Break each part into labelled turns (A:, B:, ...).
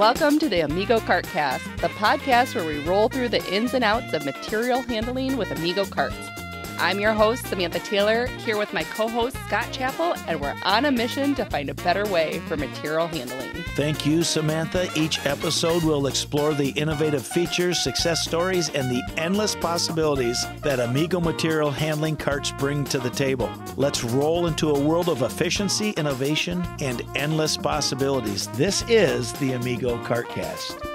A: Welcome to the Amigo CartCast, the podcast where we roll through the ins and outs of material handling with Amigo carts. I'm your host, Samantha Taylor, here with my co-host, Scott Chappell, and we're on a mission to find a better way for material handling.
B: Thank you, Samantha. Each episode will explore the innovative features, success stories, and the endless possibilities that Amigo material handling carts bring to the table. Let's roll into a world of efficiency, innovation, and endless possibilities. This is the Amigo CartCast.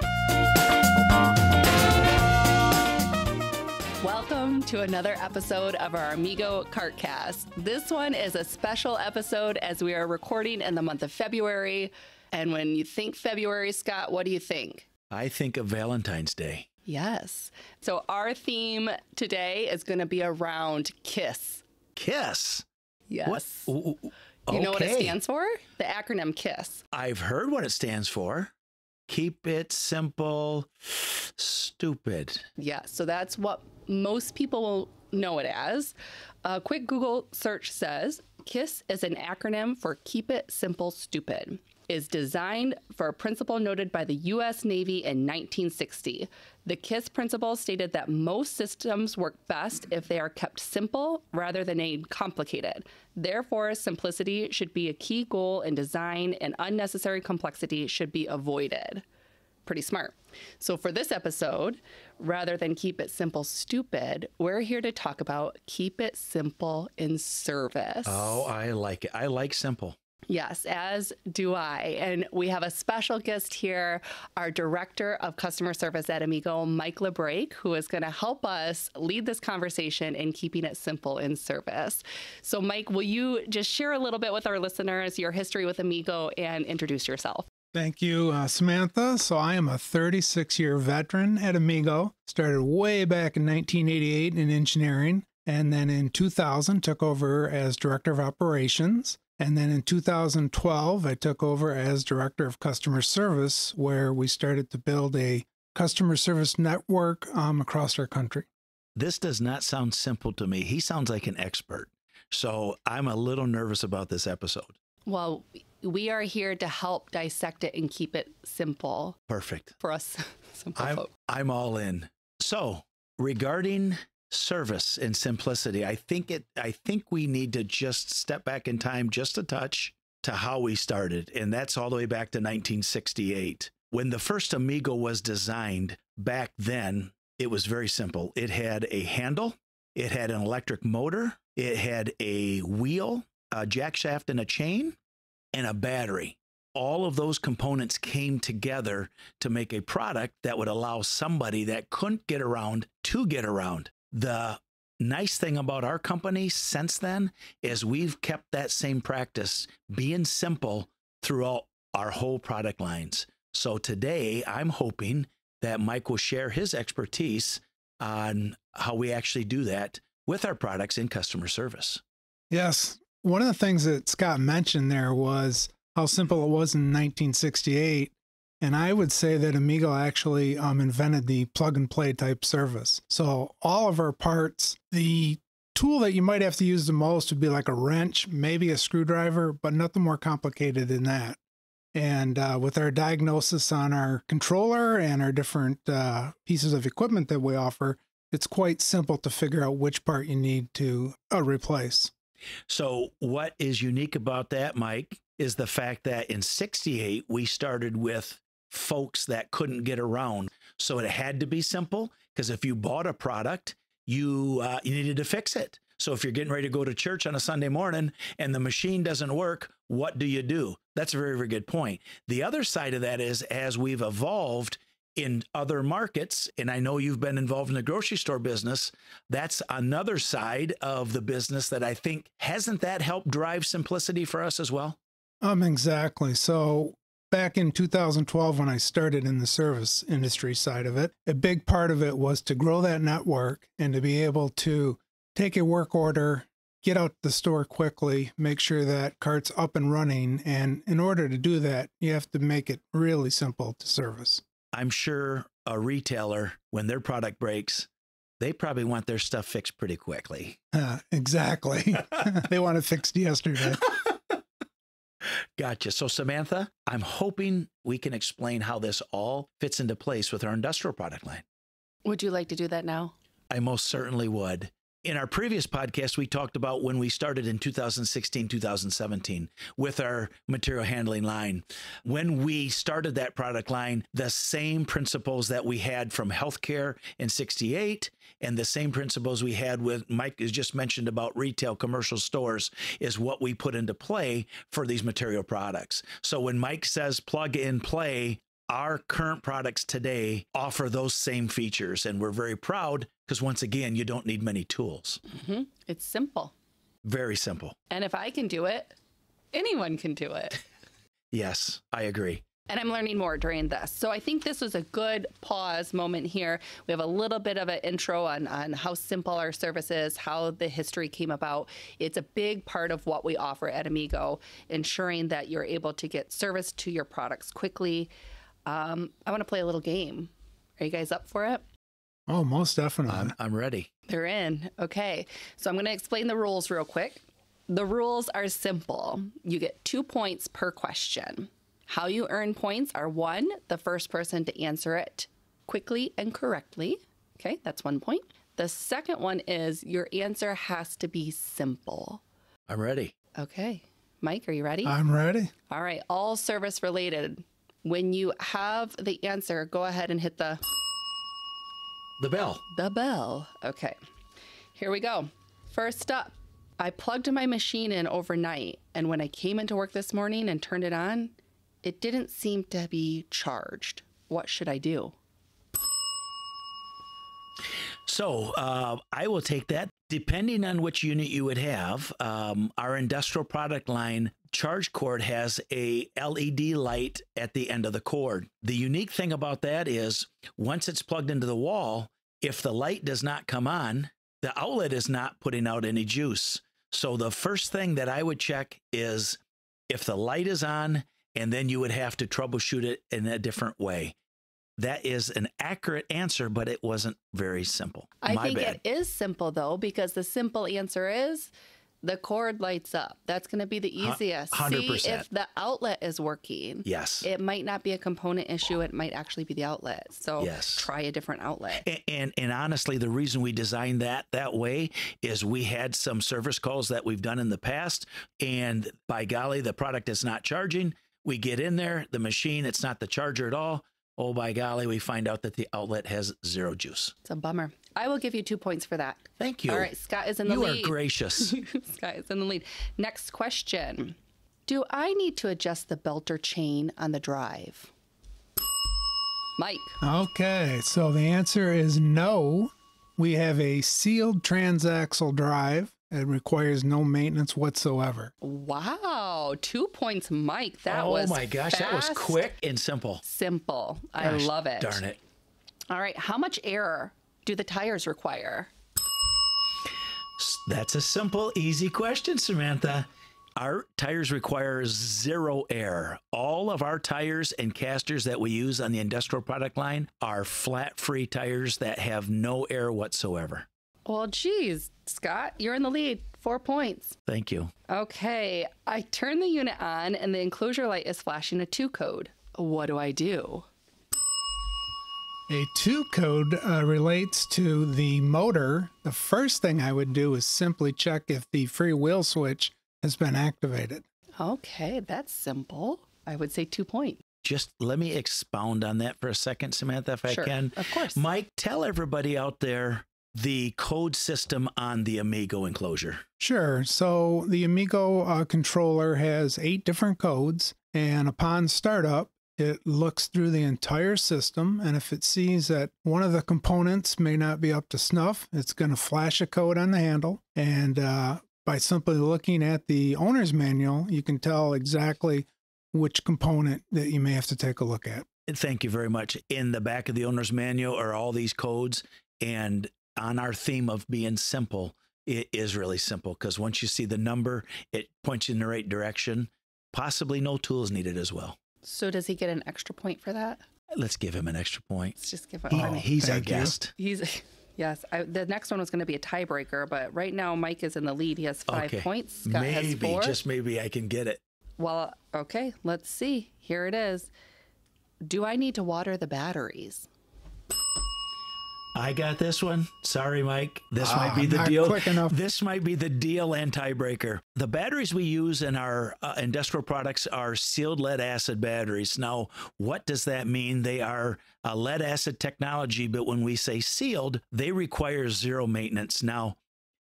A: Welcome to another episode of our Amigo CartCast. This one is a special episode as we are recording in the month of February. And when you think February, Scott, what do you think?
B: I think of Valentine's Day.
A: Yes. So our theme today is going to be around KISS.
B: KISS?
A: Yes.
B: What?
A: You know what it stands for? The acronym KISS.
B: I've heard what it stands for. Keep it simple, stupid.
A: Yeah, so that's what most people know it as. A quick Google search says, KISS is an acronym for Keep It Simple Stupid. Is designed for a principle noted by the U.S. Navy in 1960. The KISS principle stated that most systems work best if they are kept simple rather than made complicated. Therefore, simplicity should be a key goal in design and unnecessary complexity should be avoided. Pretty smart. So for this episode, rather than keep it simple stupid, we're here to talk about keep it simple in service.
B: Oh, I like it. I like simple.
A: Yes, as do I. And we have a special guest here, our Director of Customer Service at Amigo, Mike LaBrake, who is going to help us lead this conversation in keeping it simple in service. So, Mike, will you just share a little bit with our listeners your history with Amigo and introduce yourself?
C: Thank you, Samantha. So I am a 36-year veteran at Amigo. Started way back in 1988 in engineering, and then in 2000 took over as Director of Operations. And then in 2012, I took over as Director of Customer Service, where we started to build a customer service network across our country.
B: This does not sound simple to me. He sounds like an expert. So I'm a little nervous about this episode.
A: Well, we are here to help dissect it and keep it simple.
B: Perfect.
A: For us simple folk.
B: I'm all in. So regarding service and simplicity, I think we need to just step back in time just a touch to how we started. And that's all the way back to 1968. When the first Amigo was designed back then, it was very simple. It had a handle, it had an electric motor, it had a wheel, a jack shaft and a chain, and a battery. All of those components came together to make a product that would allow somebody that couldn't get around to get around. The nice thing about our company since then is we've kept that same practice, being simple throughout our whole product lines. So today, I'm hoping that Mike will share his expertise on how we actually do that with our products in customer service.
C: Yes. One of the things that Scott mentioned there was how simple it was in 1968. And I would say that Amigo actually invented the plug-and-play type service. So all of our parts, the tool that you might have to use the most would be like a wrench, maybe a screwdriver, but nothing more complicated than that. And with our diagnosis on our controller and our different pieces of equipment that we offer, it's quite simple to figure out which part you need to replace.
B: So what is unique about that, Mike, is the fact that in 68, we started with folks that couldn't get around. So it had to be simple, because if you bought a product, you needed to fix it. So if you're getting ready to go to church on a Sunday morning and the machine doesn't work, what do? That's a very, very good point. The other side of that is, as we've evolved in other markets, and I know you've been involved in the grocery store business, that's another side of the business that I think, hasn't that helped drive simplicity for us as well?
C: Exactly. So back in 2012, when I started in the service industry side of it, a big part of it was to grow that network and to be able to take a work order, get out the store quickly, make sure that cart's up and running. And in order to do that, you have to make it really simple to service.
B: I'm sure a retailer, when their product breaks, they probably want their stuff fixed pretty quickly.
C: Exactly. They want it fixed yesterday.
B: Gotcha. So Samantha, I'm hoping we can explain how this all fits into place with our industrial product line.
A: Would you like to do that now?
B: I most certainly would. In our previous podcast, we talked about when we started in 2016, 2017 with our material handling line. When we started that product line, the same principles that we had from healthcare in 68 and the same principles we had with Mike has just mentioned about retail commercial stores is what we put into play for these material products. So when Mike says plug and play, our current products today offer those same features, and we're very proud because, once again, you don't need many tools.
A: Mm-hmm. It's simple.
B: Very simple.
A: And if I can do it, anyone can do it.
B: Yes, I agree.
A: And I'm learning more during this. So I think this was a good pause moment here. We have a little bit of an intro on how simple our service is, how the history came about. It's a big part of what we offer at Amigo, ensuring that you're able to get service to your products quickly. I want to play a little game. Are you guys up for it?
C: Oh, most definitely.
B: I'm ready.
A: They're in. Okay. So I'm going to explain the rules real quick. The rules are simple. You get 2 points per question. How you earn points are 1, the first person to answer it quickly and correctly. Okay, that's 1 point. The second one is your answer has to be simple.
B: I'm ready.
A: Okay. Mike, are you ready?
C: I'm ready.
A: All right. All service related. When you have the answer, go ahead and hit the
B: bell.
A: The bell. Okay. Here we go. First up, I plugged my machine in overnight, and when I came into work this morning and turned it on, it didn't seem to be charged. What should I do?
B: So I will take that. Depending on which unit you would have, our industrial product line charge cord has a LED light at the end of the cord. The unique thing about that is once it's plugged into the wall, if the light does not come on, the outlet is not putting out any juice. So the first thing that I would check is if the light is on, and then you would have to troubleshoot it in a different way. That is an accurate answer, but it wasn't very simple.
A: I think it is simple, though, because the simple answer is the cord lights up. That's going to be the easiest.
B: 100%.
A: See if the outlet is working.
B: Yes.
A: It might not be a component issue. It might actually be the outlet. So
B: yes.
A: Try a different outlet.
B: And honestly, the reason we designed that way is we had some service calls that we've done in the past, and by golly, the product is not charging. We get in there, the machine, it's not the charger at all. Oh, by golly, we find out that the outlet has zero juice.
A: It's a bummer. I will give you 2 points for that.
B: Thank you.
A: All right, Scott is in the lead.
B: You are gracious.
A: Scott is in the lead. Next question. Do I need to adjust the belt or chain on the drive? Mike.
C: Okay, so the answer is no. We have a sealed transaxle drive. It requires no maintenance whatsoever.
A: Wow. 2 points, Mike. That was
B: oh my gosh,
A: fast.
B: That was quick and simple.
A: Simple. I love it.
B: Darn it.
A: All right. How much air do the tires require?
B: That's a simple, easy question, Samantha. Our tires require 0 air. All of our tires and casters that we use on the industrial product line are flat-free tires that have no air whatsoever.
A: Well, geez, Scott, you're in the lead. 4 points.
B: Thank you.
A: Okay. I turn the unit on and the enclosure light is flashing a 2 code. What do I do?
C: A 2 code relates to the motor. The first thing I would do is simply check if the free wheel switch has been activated.
A: Okay, that's simple. I would say 2 points.
B: Just let me expound on that for a second, Samantha, if I can.
A: Of course.
B: Mike, tell everybody out there the code system on the Amigo enclosure.
C: Sure. So the Amigo controller has 8 different codes, and upon startup, it looks through the entire system, and if it sees that one of the components may not be up to snuff, it's going to flash a code on the handle, and by simply looking at the owner's manual, you can tell exactly which component that you may have to take a look at.
B: Thank you very much. In the back of the owner's manual are all these codes, and on our theme of being simple, it is really simple because once you see the number, it points you in the right direction. Possibly no tools needed as well.
A: So does he get an extra point for that?
B: Let's give him an extra point.
A: Let's just give him.
B: He's our guest.
A: Yes. The next one was going to be a tiebreaker, but right now Mike is in the lead. He has 5 points. Scott has 4.
B: Just maybe I can get it.
A: Well, okay, let's see. Here it is. Do I need to water the batteries?
B: I got this one. Sorry, Mike. This might be the
C: not
B: deal.
C: quick enough.
B: This might be the deal and tiebreaker. The batteries we use in our industrial products are sealed lead acid batteries. Now, what does that mean? They are lead acid technology, but when we say sealed, they require zero maintenance. Now,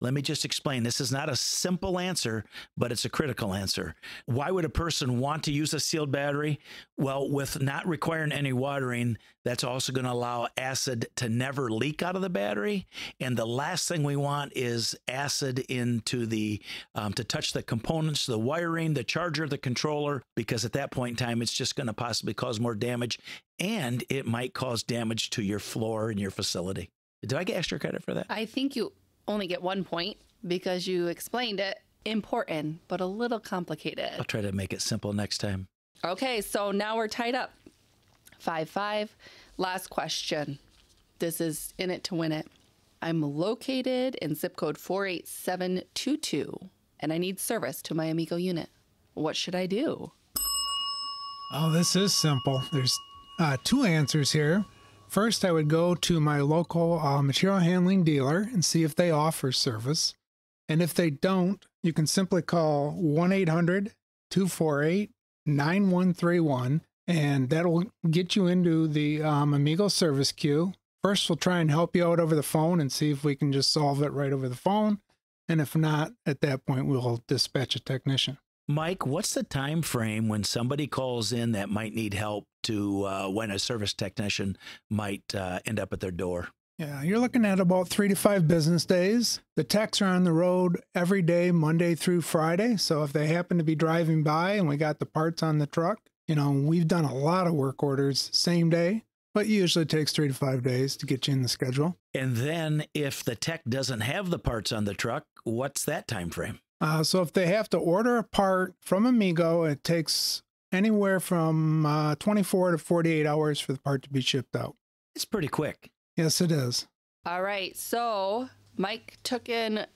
B: let me just explain. This is not a simple answer, but it's a critical answer. Why would a person want to use a sealed battery? Well, with not requiring any watering, that's also going to allow acid to never leak out of the battery. And the last thing we want is acid into the, to touch the components, the wiring, the charger, the controller, because at that point in time, it's just going to possibly cause more damage, and it might cause damage to your floor in your facility. Did I get extra credit for that?
A: I think you only get 1 point because you explained it. Important, but a little complicated.
B: I'll try to make it simple next time.
A: Okay, so now we're tied up. 5-5. Last question. This is in it to win it. I'm located in zip code 48722, and I need service to my Amigo unit. What should I do?
C: Oh, this is simple. There's 2 answers here. First, I would go to my local material handling dealer and see if they offer service. And if they don't, you can simply call 1-800-248-9131, and that'll get you into the Amigo service queue. First, we'll try and help you out over the phone and see if we can just solve it right over the phone. And if not, at that point, we'll dispatch a technician.
B: Mike, what's the time frame when somebody calls in that might need help to when a service technician might end up at their door?
C: Yeah, you're looking at about 3 to 5 business days. The techs are on the road every day, Monday through Friday. So if they happen to be driving by and we got the parts on the truck, you know, we've done a lot of work orders same day, but it usually takes 3 to 5 days to get you in the schedule.
B: And then if the tech doesn't have the parts on the truck, what's that time frame?
C: So if they have to order a part from Amigo, it takes anywhere from 24 to 48 hours for the part to be shipped out.
B: It's pretty quick.
C: Yes, it is.
A: All right, so Mike took in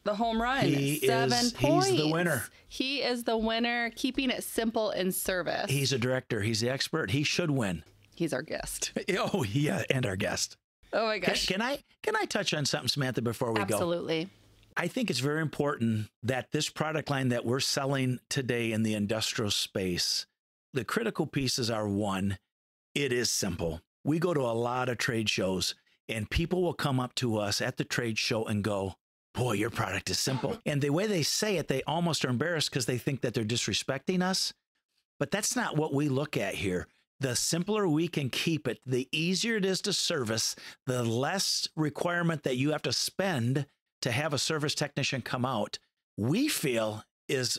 A: the home run.
B: He
A: 7 points.
B: He's the winner.
A: He is the winner, keeping it simple in service.
B: He's a director. He's the expert. He should win.
A: He's our guest.
B: Oh, yeah, and our guest.
A: Oh my gosh.
B: Can I touch on something, Samantha, before we go?
A: Absolutely.
B: I think it's very important that this product line that we're selling today in the industrial space, the critical pieces are, 1, it is simple. We go to a lot of trade shows and people will come up to us at the trade show and go, boy, your product is simple. And the way they say it, they almost are embarrassed because they think that they're disrespecting us. But that's not what we look at here. The simpler we can keep it, the easier it is to service, the less requirement that you have to spend to have a service technician come out, we feel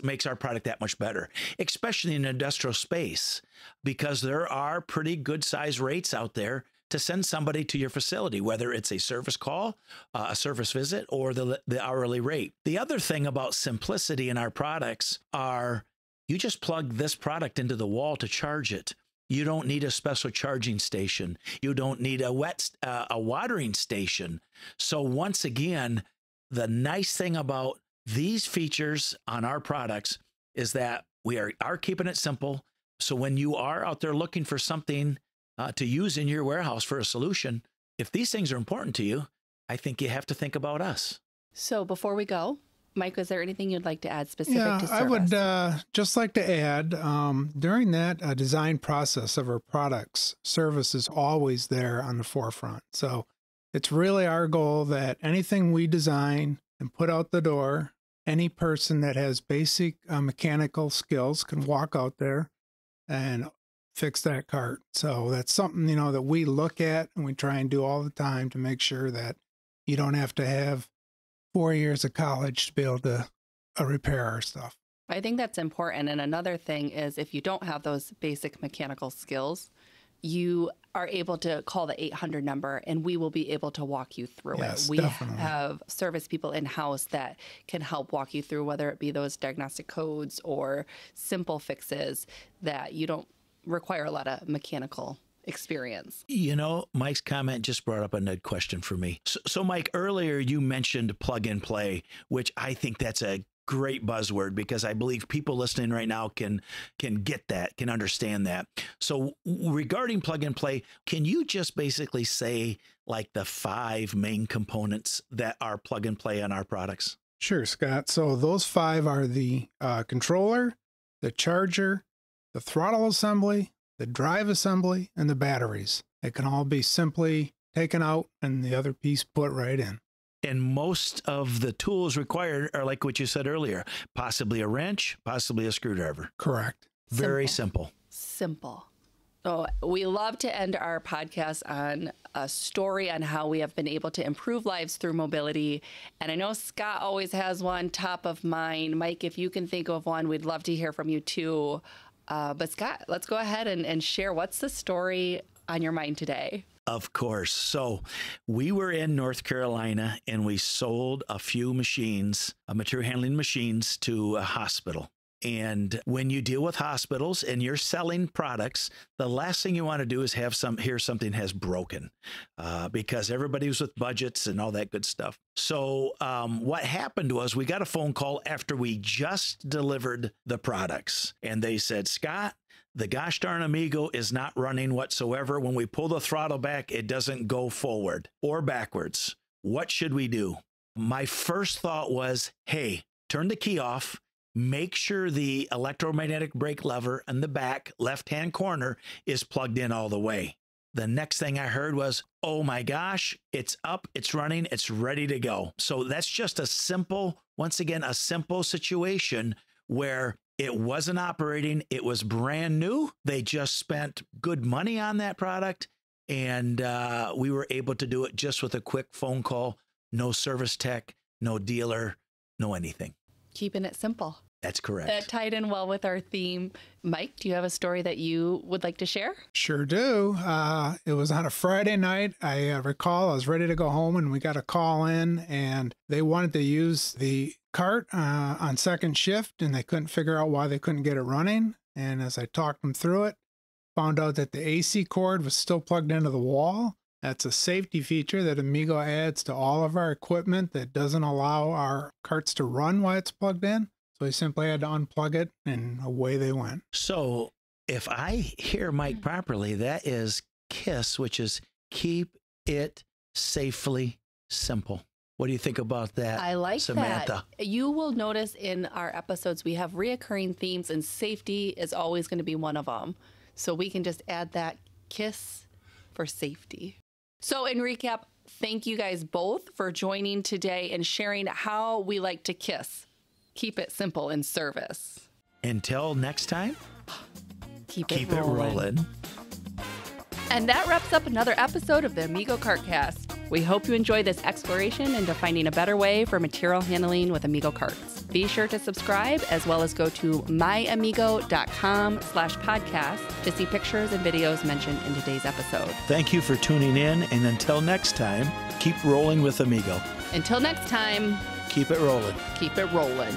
B: makes our product that much better, especially in industrial space, because there are pretty good size rates out there to send somebody to your facility, whether it's a service call, a service visit, or the hourly rate. The other thing about simplicity in our products are you just plug this product into the wall to charge it. You don't need a special charging station. You don't need a watering station. So once again, the nice thing about these features on our products is that we are keeping it simple. So when you are out there looking for something to use in your warehouse for a solution, if these things are important to you, I think you have to think about us.
A: So before we go, Mike, is there anything you'd like to add specific to service?
C: I would just like to add, during that design process of our products, service is always there on the forefront. So it's really our goal that anything we design and put out the door, any person that has basic mechanical skills can walk out there and fix that cart. So that's something, that we look at and we try and do all the time to make sure that you don't have to have 4 years of college to be able to repair our stuff.
A: I think that's important. And another thing is if you don't have those basic mechanical skills, you are able to call the 800 number and we will be able to walk you through it. We
C: Definitely
A: have service people in-house that can help walk you through, whether it be those diagnostic codes or simple fixes that you don't require a lot of mechanical experience.
B: Mike's comment just brought up a good question for me. So Mike, earlier you mentioned plug and play, which I think that's a great buzzword because I believe people listening right now can get that, can understand that. So regarding plug and play, can you just basically say like the 5 main components that are plug and play on our products?
C: Sure, Scott. So those 5 are the controller, the charger, the throttle assembly, the drive assembly, and the batteries. It can all be simply taken out and the other piece put right in.
B: And most of the tools required are like what you said earlier, possibly a wrench, possibly a screwdriver.
C: Correct.
B: Very simple.
A: Simple. So we love to end our podcast on a story on how we have been able to improve lives through mobility. And I know Scott always has one top of mind. Mike, if you can think of one, we'd love to hear from you too. But Scott, let's go ahead and share what's the story on your mind today.
B: Of course. So we were in North Carolina and we sold a few machines, material handling machines, to a hospital. And when you deal with hospitals and you're selling products, the last thing you want to do is hear something has broken because everybody was with budgets and all that good stuff. So what happened was we got a phone call after we just delivered the products. And they said, Scott, the gosh darn Amigo is not running whatsoever. When we pull the throttle back, it doesn't go forward or backwards. What should we do? My first thought was, hey, turn the key off. Make sure the electromagnetic brake lever in the back left-hand corner is plugged in all the way. The next thing I heard was, oh my gosh, it's up, it's running, it's ready to go. So that's just a simple situation where it wasn't operating. It was brand new. They just spent good money on that product. And we were able to do it just with a quick phone call. No service tech, no dealer, no anything.
A: Keeping it simple.
B: That's correct.
A: That tied in well with our theme. Mike, do you have a story that you would like to share?
C: Sure do. It was on a Friday night. I recall I was ready to go home and we got a call in and they wanted to use the cart on second shift and they couldn't figure out why they couldn't get it running. And as I talked them through it, found out that the AC cord was still plugged into the wall. That's a safety feature that Amigo adds to all of our equipment that doesn't allow our carts to run while it's plugged in. So we simply had to unplug it and away they went.
B: So if I hear Mike properly, that is KISS, which is keep it safely simple. What do you think about that,
A: I like
B: Samantha?
A: that. You will notice in our episodes, we have reoccurring themes and safety is always going to be one of them. So we can just add that KISS for safety. So in recap, thank you guys both for joining today and sharing how we like to KISS. Keep it simple in service.
B: Until next time,
A: keep it rolling. And that wraps up another episode of the Amigo CartCast. We hope you enjoy this exploration into finding a better way for material handling with Amigo carts. Be sure to subscribe as well as go to myamigo.com/podcast to see pictures and videos mentioned in today's episode.
B: Thank you for tuning in, and until next time, keep rolling with Amigo.
A: Until next time,
B: keep it rolling.
A: Keep it rolling.